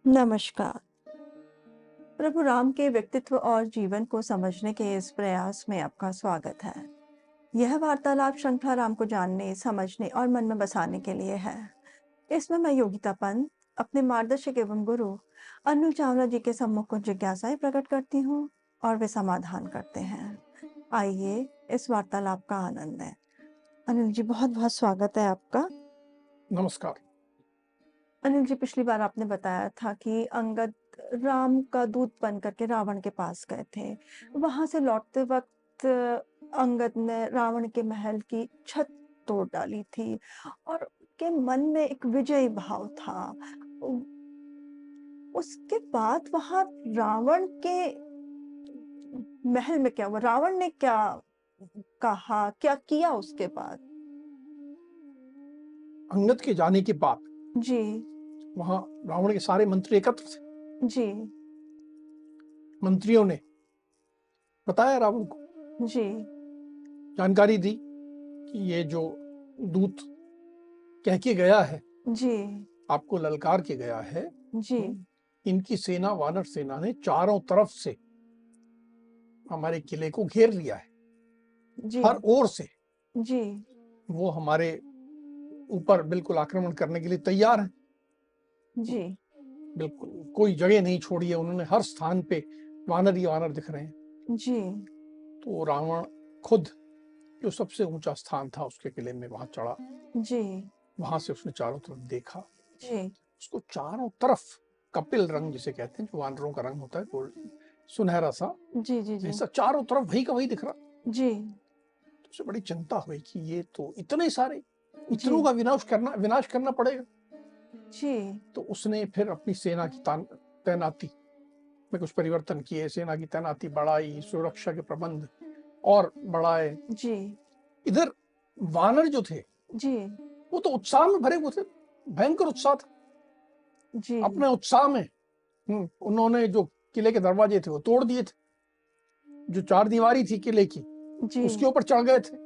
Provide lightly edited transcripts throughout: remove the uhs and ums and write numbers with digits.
नमस्कार। प्रभु राम के व्यक्तित्व और जीवन को समझने के इस प्रयास में आपका स्वागत है। यह वार्तालाप श्रृंखला राम को जानने, समझने और मन में बसाने के लिए है। इसमें मैं योगिता पंत, अपने मार्गदर्शक एवं गुरु अनिल चावला जी के सम्मुख कुछ जिज्ञासाएं प्रकट करती हूँ और वे समाधान करते हैं। आइए इस वार्तालाप का आनंद लें। अनिल जी, बहुत बहुत स्वागत है आपका। नमस्कार। अनिल जी, पिछली बार आपने बताया था कि अंगद राम का दूत बन करके रावण के पास गए थे। वहां से लौटते वक्त अंगद ने रावण के महल की छत तोड़ डाली थी और के मन में एक विजयी भाव था। उ- उसके बाद वहां रावण के महल में क्या हुआ? रावण ने क्या कहा, क्या किया उसके बाद? अंगद के जाने के बाद जी। वहां रावण के सारे मंत्री एकत्र थे। जी। मंत्रियों ने बताया रावण को, जी। जानकारी दी कि ये जो दूत कह के गया है, जी। आपको ललकार के गया है, जी। इनकी सेना, वानर सेना ने चारों तरफ से हमारे किले को घेर लिया है। जी। हर ओर से जी। वो हमारे ऊपर बिल्कुल आक्रमण करने के लिए तैयार है। जी। बिल्कुल कोई जगह नहीं छोड़ी है उन्होंने, हर स्थान पे वानर ही वानर दिख रहे हैं। जी। तो रावण खुद, जो सबसे ऊंचा स्थान था उसके किले में, वहां चढ़ा। जी। वहां से उसने चारों तरफ देखा। जी। उसको चारों तरफ कपिल रंग जिसे कहते हैं, जो वानरों का रंग होता है, गोल्ड सुनहरा सा, जी। जी। जी। ऐसा चारों तरफ वही का वही दिख रहा। जी। तो उसे बड़ी चिंता हुई कि ये तो इतने सारे, जी। इतनों का विनाश करना पड़ेगा। जी। तो उसने फिर अपनी सेना की तैनाती में कुछ परिवर्तन किए, सेना की तैनाती बढ़ाई, सुरक्षा के प्रबंध और बढ़ाए। जी। इधर वानर जो थे जी। वो तो उत्साह में भरे हुए थे, भयंकर उत्साह था। जी। अपने उत्साह में उन्होंने जो किले के दरवाजे थे वो तोड़ दिए थे। जो चार दीवारी थी किले की, जी। उसके ऊपर चढ़ गए थे।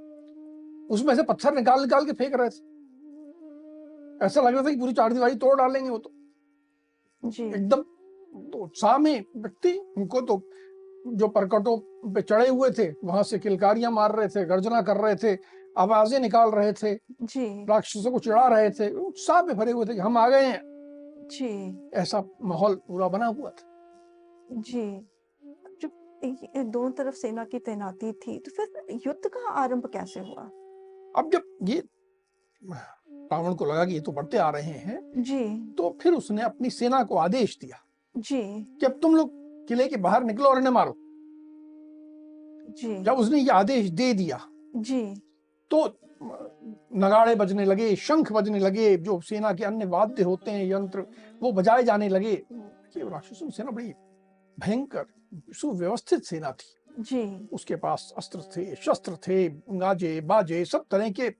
उसमें से पत्थर निकाल निकाल के फेंक रहे थे। ऐसा लग रहा था कि पूरी चार दीवारी तोड़ डालेंगे वो तो। जी। एकदम तो उत्साह में व्यक्ति, उनको तो जो परकटों पे चढ़े हुए थे वहां से किलकारियां मार रहे थे, गर्जना कर रहे थे, आवाजें निकाल रहे थे, जी। राक्षसों को चिढ़ा रहे थे, उत्साह में भरे हुए थे कि हम आ गए हैं। जी। ऐसा माहौल पूरा बना हुआ था। जी। जब दोनों तरफ सेना की तैनाती थी, तो फिर युद्ध का आरंभ कैसे हुआ? अब जब ये रावण को लगा कि ये तो बढ़ते आ रहे हैं, जी। तो फिर उसने अपनी सेना को आदेश दिया जी। कि अब तुम लोग किले के बाहर निकलो और इन्हें मारो। जी। जब उसने ये आदेश दे दिया जी। तो नगाड़े बजने लगे, शंख बजने लगे, जो सेना के अन्य वाद्य होते हैं, यंत्र, वो बजाए जाने लगे। कि राक्षसों की सेना बड़ी भयंकर सुव्यवस्थित सेना थी। जी। उसके पास अस्त्र थे, शस्त्र थे, गाजे बाजे सब तरह के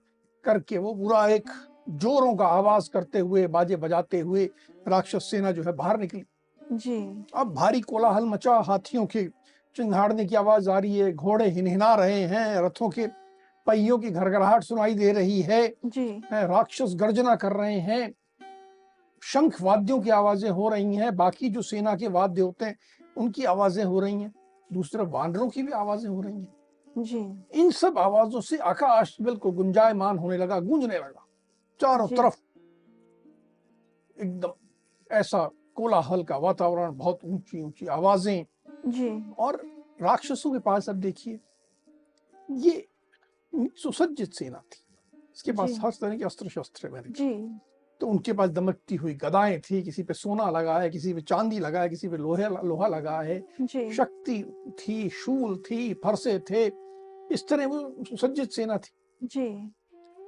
करके वो पूरा एक जोरों का आवाज करते हुए, बाजे बजाते हुए राक्षस सेना जो है बाहर निकली। जी। अब भारी कोलाहल मचा, हाथियों के चिंघाड़ने की आवाज आ रही है, घोड़े हिनहिना रहे हैं, रथों के पहियों की घरघराहट सुनाई दे रही है, जी। राक्षस गर्जना कर रहे हैं, शंख वाद्यों की आवाजें हो रही हैं, बाकी जो सेना के वाद्य होते हैं उनकी आवाजें हो रही हैं, दूसरे वानरों की भी आवाजें हो रही हैं। जी। इन सब आवाजों से आकाश बिल्कुल गुंजायमान होने लगा, गूंजने लगा चारों जी। तरफ। एकदम ऐसा कोलाहल का वातावरण, बहुत ऊंची ऊंची आवाजें। जी। और राक्षसों के पास अब देखिए, ये सुसज्जित सेना थी, इसके जी। पास हर तरह के अस्त्र शस्त्र बने। जी। तो उनके पास दमकती हुई गदाएं थी, किसी पे सोना लगा है, किसी पे चांदी लगा है, किसी पे लोहा लगा है, जी। शक्ति थी, शूल थी, फरसे थे। इस तरह वो सुसज्जित सेना थी। जी।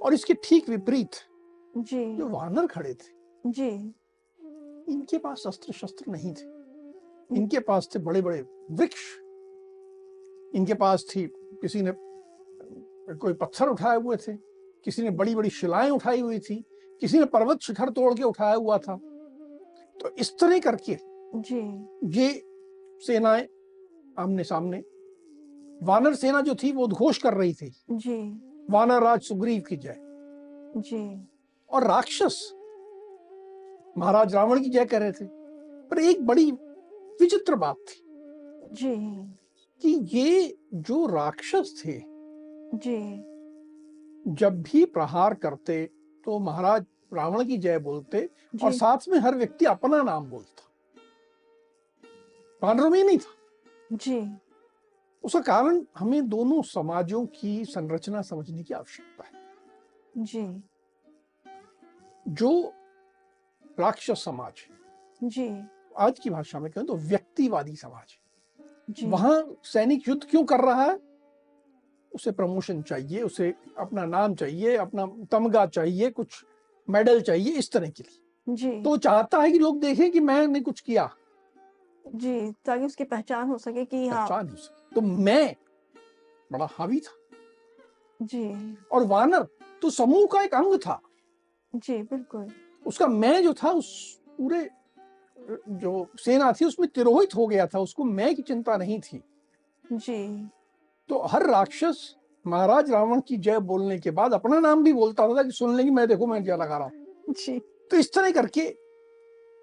और इसके ठीक विपरीत जी। जो वानर खड़े थे, जी। इनके पास अस्त्र शस्त्र नहीं थे। इनके पास थे बड़े बड़े वृक्ष, इनके पास थी, किसी ने कोई पत्थर उठाए हुए थे, किसी ने बड़ी बड़ी शिलाएं उठाई हुई थी, किसी ने पर्वत शिखर तोड़ के उठाया हुआ था। तो इस तरह करके जी। ये सेनाएं आमने सामने, वानर सेना जो थी वो उद्घोष कर रही थी, जी। वानर राज सुग्रीव की जय। जी। और राक्षस महाराज रावण की जय कर रहे थे। पर एक बड़ी विचित्र बात थी जी, कि ये जो राक्षस थे, जी, जब भी प्रहार करते तो महाराज रावण की जय बोलते और जी, साथ में हर व्यक्ति अपना नाम बोलता। वानरों में ही नहीं था। जी, उसका कारण हमें दोनों समाजों की संरचना समझने की आवश्यकता है। जी, जो राक्षस समाज है, जी, आज की भाषा में कहें तो व्यक्तिवादी समाज है, जी, वहां सैनिक युद्ध क्यों कर रहा है? उसे प्रमोशन चाहिए, उसे अपना नाम चाहिए, अपना तमगा चाहिए, कुछ मेडल चाहिए, इस तरह के लिए। जी, तो वो चाहता है कि लोग देखें कि मैंने कुछ किया, जी, ताकि उसकी पहचान हो सके कि हाँ, पहचान हो सके। तो मैं बड़ा हावी था जी, और वानर तो समूह का एक अंग था। जी, बिल्कुल, उसका मैं जो था उस पूरे जो सेना थी उसमें तिरोहित हो गया था, उसको मैं की चिंता नहीं थी। जी, तो हर राक्षस महाराज रावण की जय बोलने के बाद अपना नाम भी बोलता था कि सुन लेंगे, मैं देखो मैं जय लगा रहा हूं। जी, तो इस तरह करके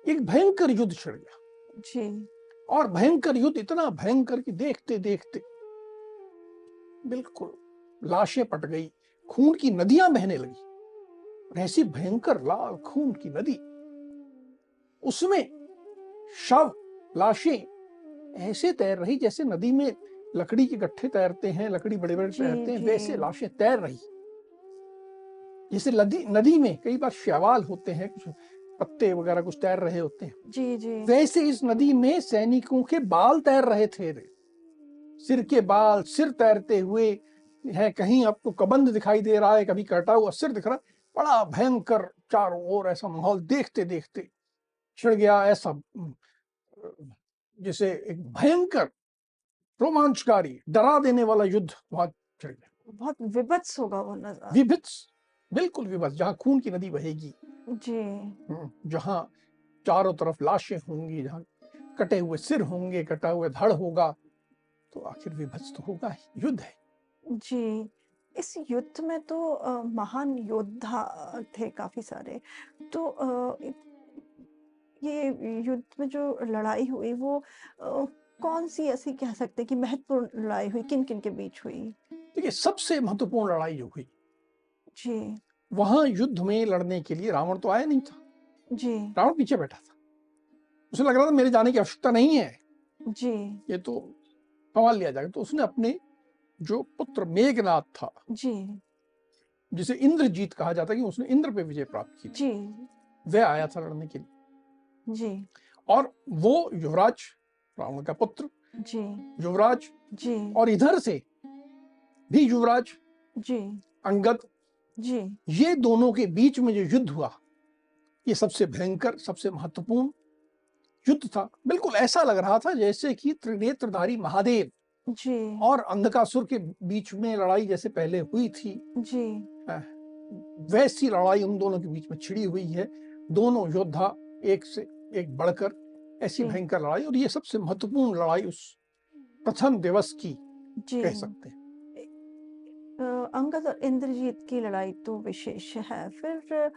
एक भयंकर युद्ध छिड़ गया जी, और भयंकर युद्ध इतना भयंकर कि देखते देखते बिल्कुल लाशें पट गई, खून की नदियां बहने लगी। और ऐसी भयंकर लाल खून की नदी, उसमें शव, लाशें ऐसे तैर रही जैसे नदी में लकड़ी के गट्ठे तैरते हैं, लकड़ी बड़े बड़े जी, तैरते हैं, जी, वैसे लाशें तैर रही। जैसे नदी नदी में कई बार शैवाल होते हैं, कुछ पत्ते वगैरह कुछ तैर रहे होते हैं, जी, जी, वैसे इस नदी में सैनिकों के बाल तैर रहे थे। सिर के बाल, सिर तैरते हुए है, कहीं आपको कबंध दिखाई दे रहा है, कभी कटा हुआ सिर दिख रहा है। बड़ा भयंकर चारों ओर ऐसा माहौल देखते देखते छिड़ गया। ऐसा जैसे एक भयंकर, रोमांचकारी, डरा देने वाला युद्ध वहां छिड़ गया। बहुत विभत्स होगा वो नज़ारा। विभत्स, बिल्कुल विभत्स, जहां खून की नदी बहेगी, जी, जहां चारों तरफ लाशें होंगी, जहां कटे हुए सिर होंगे, कटा हुआ धड़ होगा, तो आखिर विभत्स तो होगा ही, युद्ध है। जी। इस युद्ध में तो महान योद्धा थे काफ़ी सारे। तो ये युद्ध में जो लड़ाई हुई वो कौन-सी ऐसी कह सकते हैं कि महत्वपूर्ण लड़ाई हुई, किन-किन के बीच हुई? देखिए, सबसे महत्वपूर्ण लड़ाई जो हुई, जी, वहां युद्ध में लड़ने के लिए रावण तो आया नहीं था। जी, रावण पीछे बैठा था। उसे लग रहा था मेरे जाने की आवश्यकता नहीं है, जी, ये तो संभाल लिया जाएगा। तो उसने अपने जो पुत्र मेघनाद था, जी, जिसे इंद्रजीत कहा जाता है कि उसने इंद्र पे विजय प्राप्त की थी, जी, वह आया था लड़ने के लिए। जी, और वो युवराज, रावण का पुत्र जी, युवराज, जी, और इधर से भी युवराज जी, अंगद, जी, ये दोनों के बीच में जो युद्ध हुआ, ये सबसे भयंकर, सबसे महत्वपूर्ण युद्ध था। बिल्कुल ऐसा लग रहा था जैसे कि त्रिनेत्रधारी महादेव जी, और अंधकासुर के बीच में लड़ाई जैसे पहले हुई थी, जी, अ, वैसी लड़ाई उन दोनों के बीच में छिड़ी हुई है। दोनों योद्धा एक से एक बढ़कर, ऐसी जी, भयंकर लड़ाई, और ये सबसे महत्वपूर्ण लड़ाई उस प्रथम दिवस की जी। कह सकते हैं। ए अंगद और इंद्रजीत की लड़ाई तो विशेष है। फिर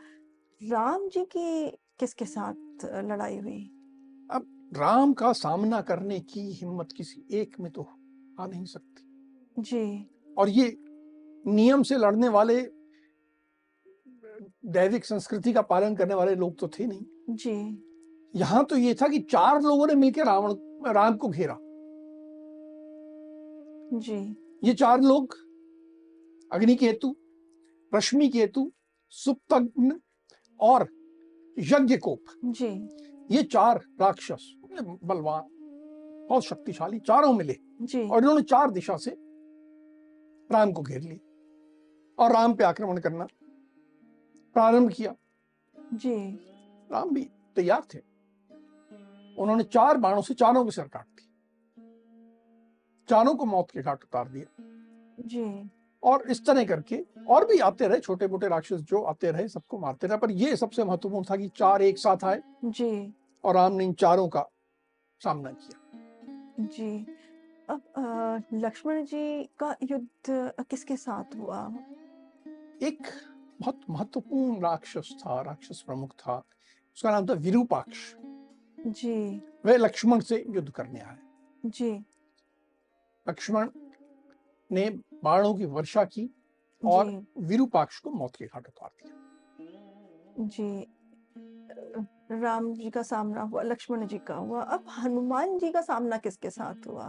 राम जी की किसके साथ लड़ाई हुई? अब राम का सामना करने की हिम्मत किसी एक में तो आ नहीं सकती, जी, और ये नियम से लड़ने वाले, दैविक संस्कृति का पालन करने वाले लोग तो थे नहीं। जी, यहां तो ये था कि चार लोगों ने मिलकर राम को घेरा। जी, ये चार लोग अग्निकेतु, रश्मिकेतु, सुप्तग्न और यज्ञकोप, जी, ये चार राक्षस बलवान, बहुत शक्तिशाली, चारों मिले जी, और इन्होंने चार दिशा से राम को घेर लिया और राम पे आक्रमण करना प्रारंभ किया। जी, राम भी तैयार थे। उन्होंने चार बाणों से चारों के सर काट दिए, चारों को मौत के घाट उतार दिया। जी, और इस तरह करके और भी आते रहे, छोटे मोटे राक्षस जो आते रहे सबको मारते रहे, पर यह सबसे महत्वपूर्ण था कि चार एक साथ आए जी, और राम ने इन चारों का सामना किया। जी। अब लक्ष्मण जी का युद्ध किसके साथ हुआ? एक बहुत महत्वपूर्ण राक्षस था, राक्षस प्रमुख था, उसका नाम था विरूपाक्ष। जी, वह लक्ष्मण से युद्ध करने आए। जी, लक्ष्मण ने बाणों की वर्षा की जी, और विरूपाक्ष को मौत के घाट उतार दिया। जी। राम जी का सामना हुआ, लक्ष्मण जी का हुआ, अब हनुमान जी का सामना किसके साथ हुआ?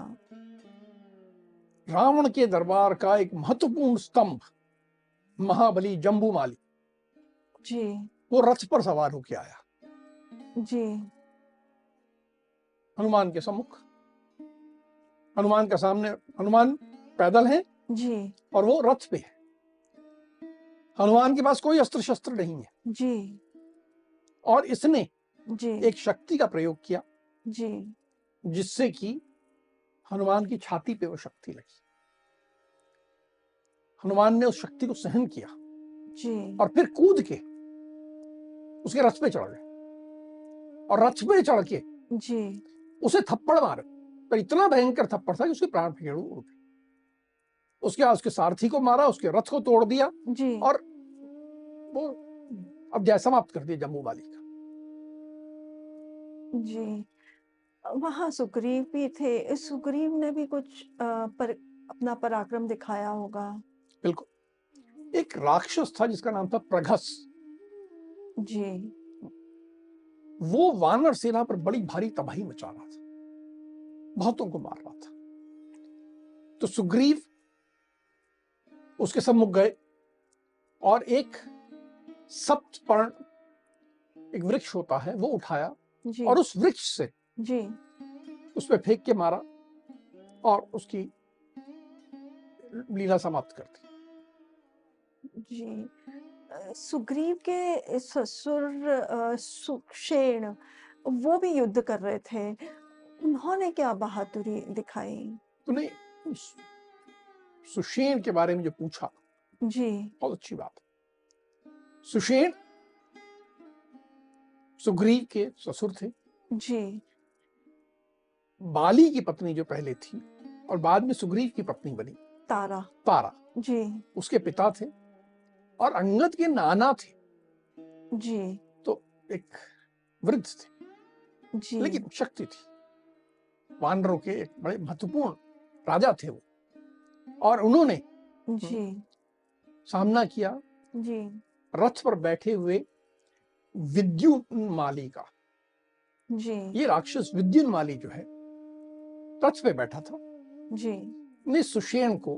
रावण के दरबार का एक महत्वपूर्ण स्तंभ महाबली जम्बूमाली, जी, वो रथ पर सवार होकर आया जी, हनुमान के सम्मुख। हनुमान के सामने, हनुमान पैदल हैं जी, और वो रथ पे है। हनुमान के पास कोई अस्त्र शस्त्र नहीं है जी, और इसने जी, एक शक्ति का प्रयोग किया जी, जिससे कि हनुमान की छाती पे वो शक्ति लगी। हनुमान ने उस शक्ति को सहन किया जी, और फिर कूद के उसके रथ पे चढ़ गए और रथ पे चढ़ के जी, उसे थप्पड़ मारे। पर इतना भयंकर थप्पड़ था कि उसके प्राण फेंकड़ू उड़ गए। उसके बाद उसके सारथी को मारा, उसके रथ को तोड़ दिया जी, और वो अब जय समाप्त कर दिया जम्बूमाली का। जी। वहाँ सुग्रीव भी थे, सुग्रीव ने भी कुछ अपना पराक्रम दिखाया होगा। बिल्कुल। एक राक्षस था जिसका नाम था प्रघस। जी, वो वानर सेना पर बड़ी भारी तबाही मचा रहा था, बहुतों को मार रहा था। तो सुग्रीव उसके सम्मुख गए और एक सप्तपर्ण, एक वृक्ष होता है, वो उठाया जी, और उस वृक्ष से जी, उस पर फेंक के मारा और उसकी लीला समाप्त कर दी। जी। सुग्रीव के ससुर सुषेण वो भी युद्ध कर रहे थे। उन्होंने क्या बहादुरी दिखाई? तूने सुषेण के बारे में जो पूछा, जी, बहुत अच्छी बात है। सुषेण सुग्रीव के ससुर थे। जी, बाली की पत्नी जो पहले थी और बाद में सुग्रीव की पत्नी बनी, तारा। तारा, जी, उसके पिता थे और अंगद के नाना थे। जी, तो एक वृद्ध थे, जी, लेकिन शक्ति थी। वानरों के एक बड़े महत्वपूर्ण राजा थे वो, और उन्होंने जी, सामना किया जी, रथ पर बैठे हुए विद्युन्माली का। जी, ये राक्षस विद्युन्माली जो है रथ पे बैठा था, जी, ने सुषेण को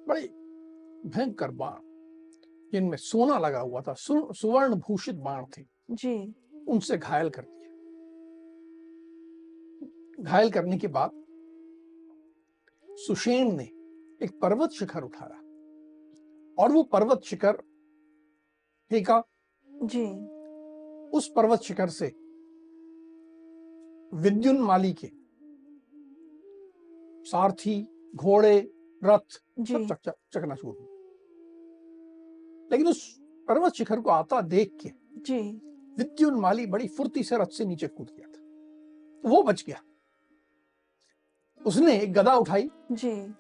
बड़े भयंकर बाण, जिनमें सोना लगा हुआ था, सुवर्ण भूषित बाण थे, जी, उनसे घायल कर दिया। घायल करने के बाद सुषेण ने एक पर्वत शिखर उठाया और वो पर्वत शिखर फेंका। जी, उस पर्वत शिखर से विद्युन्माली के सारथी, घोड़े, रथ जी, सब चकनाचूर हुए। लेकिन उस पर्वत शिखर को आता देख के जी, विद्युन्माली बड़ी फुर्ती से रथ से नीचे कूद गया था, तो वो बच गया। उसने एक गदा उठाई जी,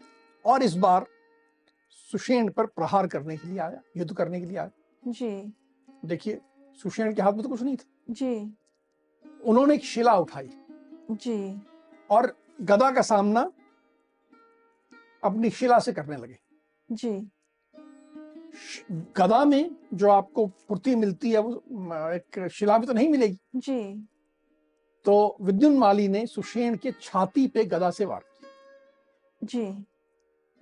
और इस बार सुषेण पर प्रहार करने के लिए आया, युद्ध करने के लिए आया। जी, देखिए, सुषेण के हाथ में तो कुछ नहीं था। जी, उन्होंने एक शिला उठाई जी, और गदा का सामना अपनी शिला से करने लगे। जी, गदा में जो आपको फुर्ती मिलती है वो एक शिला में तो नहीं मिलेगी। जी, तो विद्युन्माली ने सुषेण के छाती पे गदा से वार किया। जी,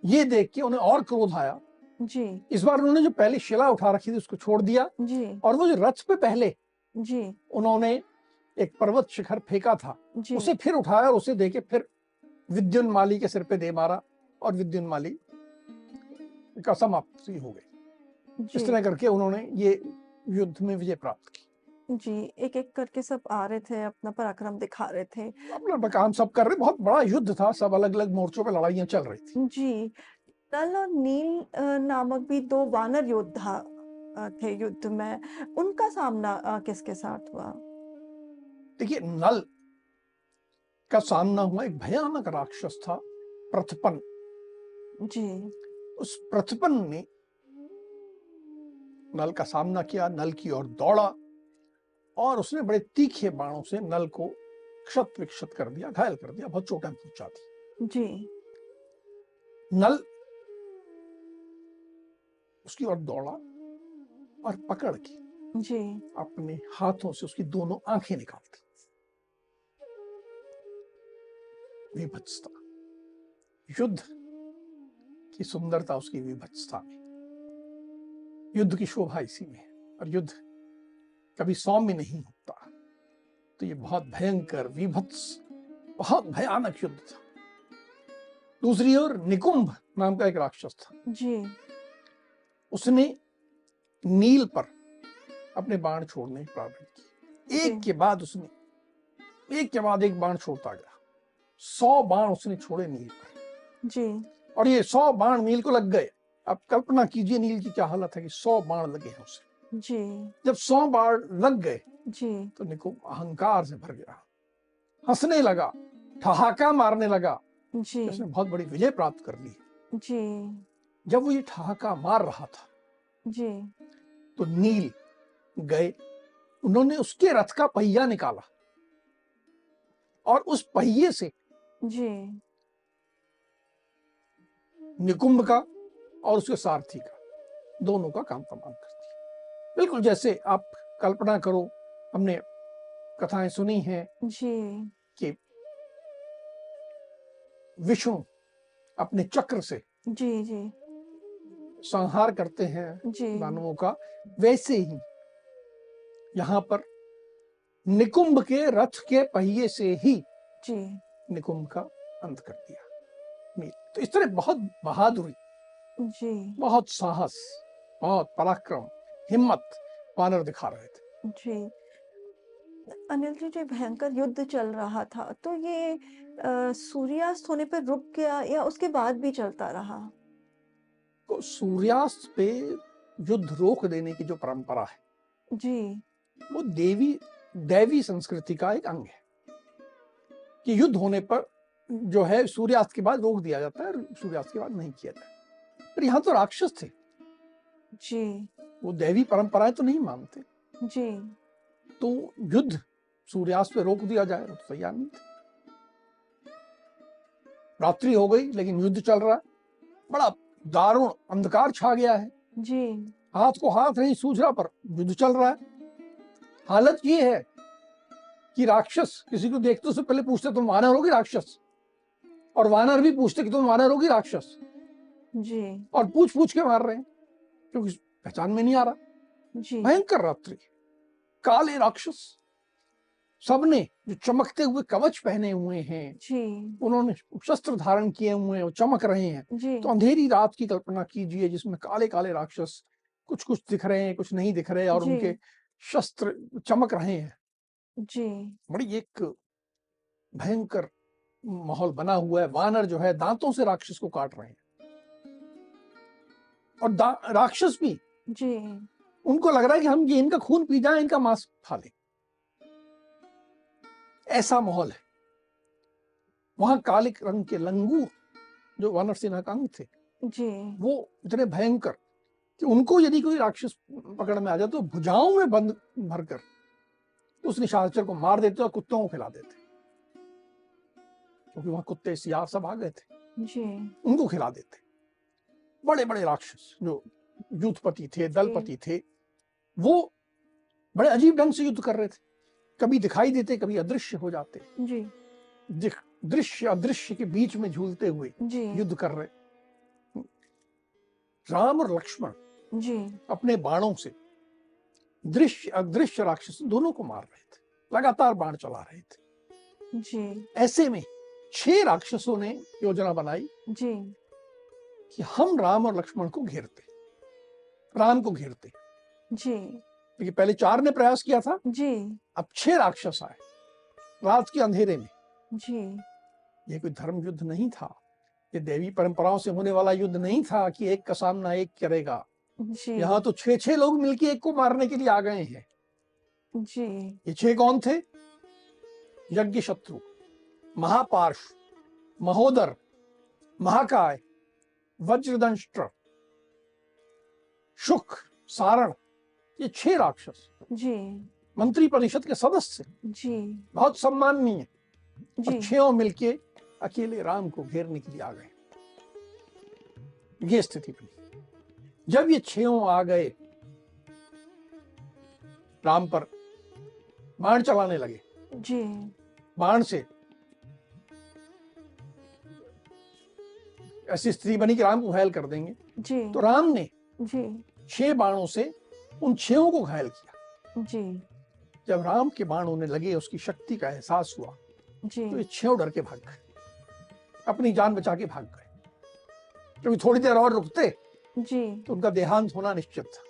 ये देख के उन्हें और क्रोध आया। जी, इस बार उन्होंने जो पहले शिला उठा रखी थी उसको छोड़ दिया जी, और वो जो रथ पे पहले जी, उन्होंने एक पर्वत शिखर फेंका था, जी, उसे फिर उठाया और उसे देके फिर विद्युन्माली के सिर पे दे मारा और विद्युन्माली का समाप्ति हो गई। इस तरह करके उन्होंने ये युद्ध में विजय प्राप्त की। जी, एक-एक करके सब आ रहे थे, अपना पराक्रम दिखा रहे थे। अपना काम सब कर रहे, बहुत बड़ा युद्ध था, सब अलग-अलग मोर्चों पे लड़ाइयां चल रही थी। जी, नल और नील नामक भी 2 वानर योद्धा थे युद्ध में, उनका सामना किसके साथ हुआ? देखिए, नल का सामना हुआ एक भयानक राक्षस था, प्रथपन। जी, उस प्रथपन ने नल का सामना किया, नल की ओर दौड़ा और उसने बड़े तीखे बाणों से नल को क्षत विक्षत कर दिया, घायल कर दिया, बहुत चोटें पहुंचा दी। जी। नल उसकी ओर दौड़ा और पकड़ के जी। अपने हाथों से उसकी दोनों आंखें निकाल दी। विभत्सता, युद्ध की सुंदरता उसकी विभत्सता में, युद्ध की शोभा इसी में है। और युद्ध कभी सौम्य नहीं होता, तो ये बहुत भयंकर, विभत्स, बहुत भयानक युद्ध था। दूसरी ओर निकुंभ नाम का एक राक्षस था। जी। उसने नील पर अपने बाण छोड़ने प्रारंभ किए। एक जी। के बाद एक बाण छोड़ता गया। 100 बाण उसने छोड़े नील पर, जी। और ये 100 बाण नील को लग गए। अब कल्पना कीजिए नील की क्या हालत है कि 100 बाण लगे हैं उसे। जी। जब 100 बाण लग गए जी। तो निकुंभ अहंकार से भर गया, हंसने लगा, ठहाका मारने लगा जी। कि उसने बहुत बड़ी विजय प्राप्त कर ली। जी। जब वो ये ठहाका मार रहा था जी। तो नील गए, उन्होंने उसके रथ का पहिया निकाला और उस पहिए से जी। निकुंभ का और उसके सारथी का, दोनों का काम तमाम कर दिया। बिल्कुल जैसे आप कल्पना करो, हमने कथाएं सुनी हैं जी। कि विष्णु अपने चक्र से जी। जी। संहार करते हैं जी। दानवों का, वैसे ही यहां पर निकुंभ के रथ के पहिए से ही जी। निकुंभ का अंत कर दिया नील। तो इस तरह बहुत बहादुरी, जी। बहुत साहस, बहुत पराक्रम, हिम्मत वानर दिखा रहे थे। जी। अनिल जी, जो भयंकर युद्ध चल रहा था, तो ये सूर्यास्त होने पर रुक गया या उसके बाद भी चलता रहा? तो सूर्यास्त पे युद्ध रोक देने की जो परंपरा है, जी। वो दैवी संस्कृति का एक अंग है कि युद्ध होने पर जो है सूर्यास्त के बाद रोक दिया जाता है और सूर्यास्त के बाद नहीं किया जाता। पर यहाँ तो राक्षस थे, जी। वो दैवी परंपराएं तो नहीं मानते, जी। तो युद्ध सूर्यास्त पे रोक दिया जाए तो तैयार नहीं थे। रात्रि हो गई लेकिन युद्ध चल रहा है, बड़ा दारुण अंधकार छा गया है, जी। हाथ को हाथ नहीं सूझ रहा, पर युद्ध चल रहा है। हालत ये है कि राक्षस किसी को देखते उससे पहले पूछते तुम वानर हो कि राक्षस, और वानर भी पूछते कि तुम वानर हो कि राक्षस, जी। और पूछ पूछ के मार रहे हैं क्योंकि पहचान में नहीं आ रहा। जी। भयंकर रात्रि, काले राक्षस, सबने जो चमकते हुए कवच पहने हुए हैं, जी। उन्होंने शस्त्र धारण किए हुए हैं और चमक रहे हैं। जी। तो अंधेरी रात की कल्पना कीजिए जिसमें काले काले राक्षस, कुछ कुछ दिख रहे हैं, कुछ नहीं दिख रहे, और जी। उनके शस्त्र चमक रहे हैं। जी। बड़ी एक भयंकर माहौल बना हुआ है। वानर जो है दांतों से राक्षस को काट रहे हैं, और राक्षस भी, जी। उनको लग रहा है कि हम ये इनका खून पी जाएं, इनका मांस खा लें। ऐसा माहौल है। वहां काले रंग के लंगूर जो वानर सेना का अंग थे, जी। वो इतने भयंकर कि उनको यदि कोई राक्षस पकड़ में आ जाए तो भुजाओं में बंद भरकर उस निशाचर को मार देते और कुत्तों को खिला देते, क्योंकि वहां कुत्ते सियार सब आ गए थे, जी। उनको खिला देते। बड़े बड़े राक्षस जो यूथपति थे, दलपति थे, वो बड़े अजीब ढंग से युद्ध कर रहे थे, कभी दिखाई देते, कभी अदृश्य हो जाते, जी। दृश्य अदृश्य के बीच में झूलते हुए जी। युद्ध कर रहे। राम और लक्ष्मण जी। अपने बाणों से दृश्य अदृश्य राक्षस दोनों को मार रहे थे, लगातार बाण चला रहे थे। जी। ऐसे में 6 राक्षसों ने योजना बनाई जी। कि हम राम और लक्ष्मण को घेरते, राम को घेरते। जी। क्योंकि पहले 4 ने प्रयास किया था, जी। अब 6 राक्षस आए रात के अंधेरे में। जी। ये कोई धर्म युद्ध नहीं था, ये देवी परंपराओं से होने वाला युद्ध नहीं था कि एक का सामना एक करेगा। जी। यहाँ तो 6 लोग मिलकर एक को मारने के लिए आ गए हैं। जी। ये 6 कौन थे? यज्ञ शत्रु, महापार्श, महोदर, महाकाय, वज्रदंष्ट्र, शुक, सारण, ये 6 राक्षस। जी। मंत्री परिषद के सदस्य, जी, बहुत सम्माननीय, और जी, 6 मिलके अकेले राम को घेरने के लिए आ गए। ये स्थिति बनी। जब ये 6 आ गए, राम पर बाण चलाने लगे। जी, बाण से ऐसी स्थिति बनी कि राम को घायल कर देंगे। जी, तो राम ने जी, 6 बाणों से उन 6 को घायल किया। जी, जब राम के बाण उन्हें लगे, उसकी शक्ति का एहसास हुआ, जी, तो ये 6 डर के भाग गए, अपनी जान बचा के भाग गए। क्योंकि थोड़ी देर और रुकते जी, तो उनका देहांत होना निश्चित था।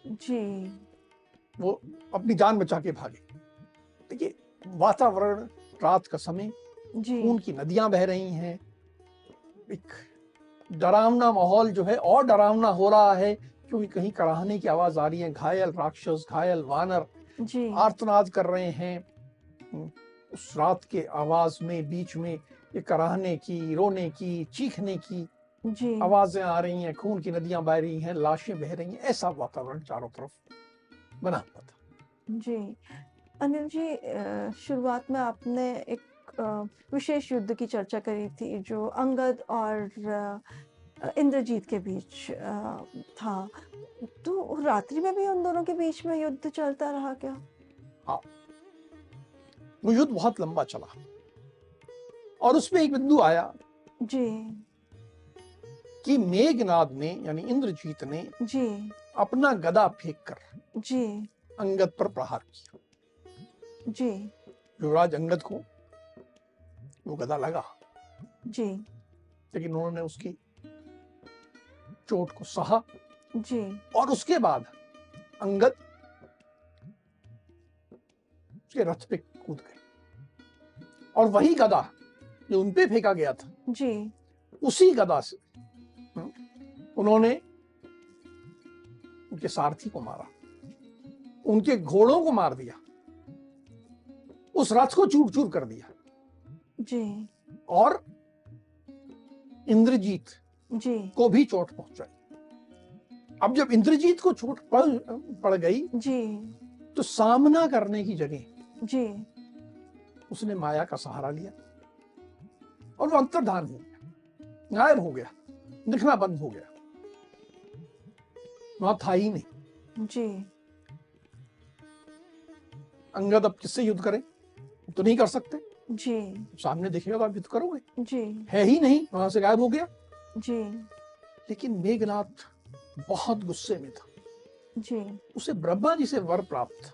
जी, वो अपनी जान बचा के भागे। देखिए, वातावरण, रात का समय, जी, खून की नदियां बह रही हैं, एक डरावना माहौल जो है और डरावना हो रहा है, क्योंकि कहीं कराहने की आवाज आ रही है। घायल राक्षस, घायल वानर जी, आर्तनाद कर रहे हैं। उस रात के आवाज में बीच में ये कराहने की, रोने की, चीखने की जी, आवाजें आ रही हैं, खून की नदियां बह रही हैं, लाशें बह रही हैं। ऐसा वातावरण चारों तरफ बना हुआ था। जी। अनिल जी, शुरुआत में आपने एक विशेष युद्ध की चर्चा करी थी जो अंगद और इंद्रजीत के बीच था। तो रात्रि में भी उन दोनों के बीच में युद्ध चलता रहा क्या? हाँ, वो युद्ध बहुत लंबा चला और उसमें एक बिंदु आया जी, कि मेघनाद ने, यानी इंद्रजीत ने, जी, अपना गदा फेंक कर जी, अंगद पर प्रहार किया। जी, युवराज अंगद को वो गदा लगा, जी, लेकिन उन्होंने उसकी चोट को सहा जी, और उसके बाद अंगद उसके रथ पे कूद गए और वही गदा जो उन पे फेंका गया था, जी, उसी गदा से उन्होंने उनके सारथी को मारा, उनके घोड़ों को मार दिया, उस रथ को चूर चूर कर दिया जी, और इंद्रजीत जी, को भी चोट पहुंचाई। अब जब इंद्रजीत को चोट पड़ गई, जी, तो सामना करने की जगह जी, उसने माया का सहारा लिया और वो अंतर्धान हो गया, गायब हो गया, दिखना बंद हो गया, वहां था ही नहीं। जी, अंगद अब किससे युद्ध करें? तो नहीं कर सकते, जी, सामने दिखेगा तो आप युद्ध करोगे, जी, है ही नहीं, वहां से गायब हो गया। जी, लेकिन मेघनाथ बहुत गुस्से में था, जी, उसे ब्रह्मा जी से वर प्राप्त था,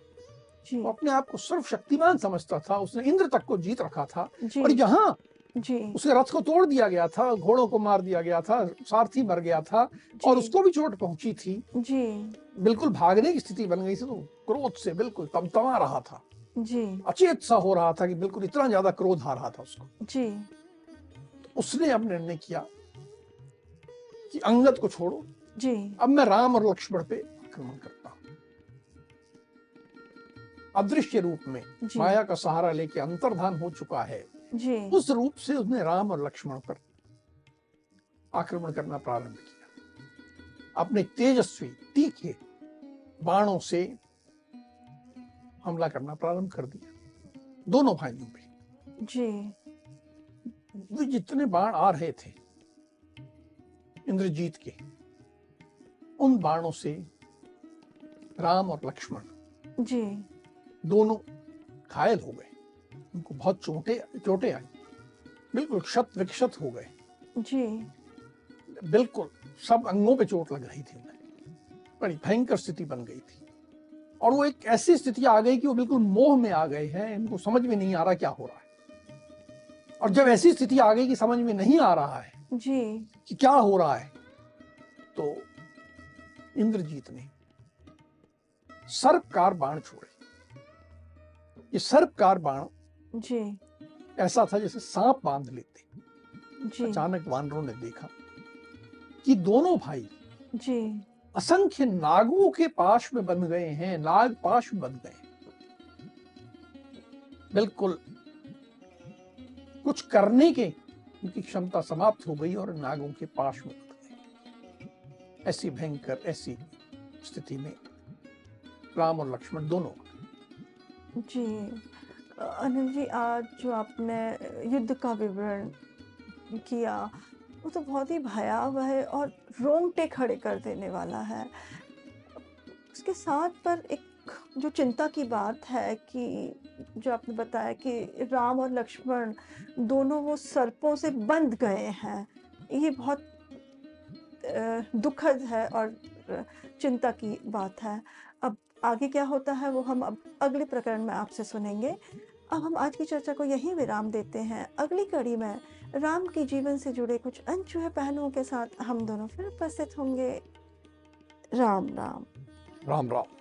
जी, वो अपने आप को सर्वशक्तिमान समझता था, उसने इंद्र तक को जीत रखा था। जी, और जहां जी, उसके रथ को तोड़ दिया गया था, घोड़ों को मार दिया गया था, सारथी मर गया था और जी, उसको भी चोट पहुंची थी, जी, बिल्कुल भागने की स्थिति बन गई थी, तो क्रोध से बिल्कुल तमतमा रहा था, जी, अचेत सा हो रहा था कि बिल्कुल इतना ज्यादा क्रोध आ रहा था उसको। जी, तो उसने अब निर्णय किया कि अंगद को छोड़ो, जी, अब मैं राम और लक्ष्मण पे आक्रमण करता हूं। अदृश्य रूप में जी, माया का सहारा लेके अंतर्धान हो चुका है, जी, उस रूप से उसने राम और लक्ष्मण पर आक्रमण करना प्रारंभ किया। अपने तेजस्वी तीखे बाणों से हमला करना प्रारंभ कर दिया दोनों भाइयों पे। जी, वो जितने बाण आ रहे थे इंद्रजीत के, उन बाणों से राम और लक्ष्मण जी, दोनों घायल हो गए, उनको बहुत चोटें आई, बिल्कुल क्षत विक्षत हो गए, जी, बिल्कुल सब अंगों पे चोट लग रही थी उन्हें, बड़ी भयंकर स्थिति बन गई थी। और वो एक ऐसी स्थिति आ गई कि वो बिल्कुल मोह में आ गए हैं, इनको समझ में नहीं आ रहा क्या हो रहा है। और जब ऐसी स्थिति आ गई कि समझ में नहीं आ रहा है जी, कि क्या हो रहा है, तो इंद्रजीत ने सर्पकार बाण छोड़े। ये सर्पकार बाण जी, ऐसा था जैसे सांप बांध लेते। जी, अचानक वानरों ने देखा कि दोनों भाई जी, असंख्य नागों के पाश में बंध गए हैं, नाग पाश में बंध गए हैं। बिल्कुल कुछ करने के उनकी क्षमता समाप्त हो गई और नागों के पाश में बंध गए। ऐसी भयंकर, ऐसी स्थिति में राम और लक्ष्मण दोनों जी। अनिल जी, आज जो आपने युद्ध का विवरण किया, वो तो बहुत ही भयावह है और रोंगटे खड़े कर देने वाला है। उसके साथ पर एक जो चिंता की बात है कि जो आपने बताया कि राम और लक्ष्मण दोनों वो सर्पों से बंध गए हैं। ये बहुत दुखद है और अ, चिंता की बात है। अब आगे क्या होता है वो हम अब अगले प्रकरण में आपसे सुनेंगे। अब हम आज की चर्चा को यहीं विराम देते हैं। अगली कड़ी में राम के जीवन से जुड़े कुछ अनछुए पहलुओं के साथ हम दोनों फिर उपस्थित होंगे। राम, राम। राम राम।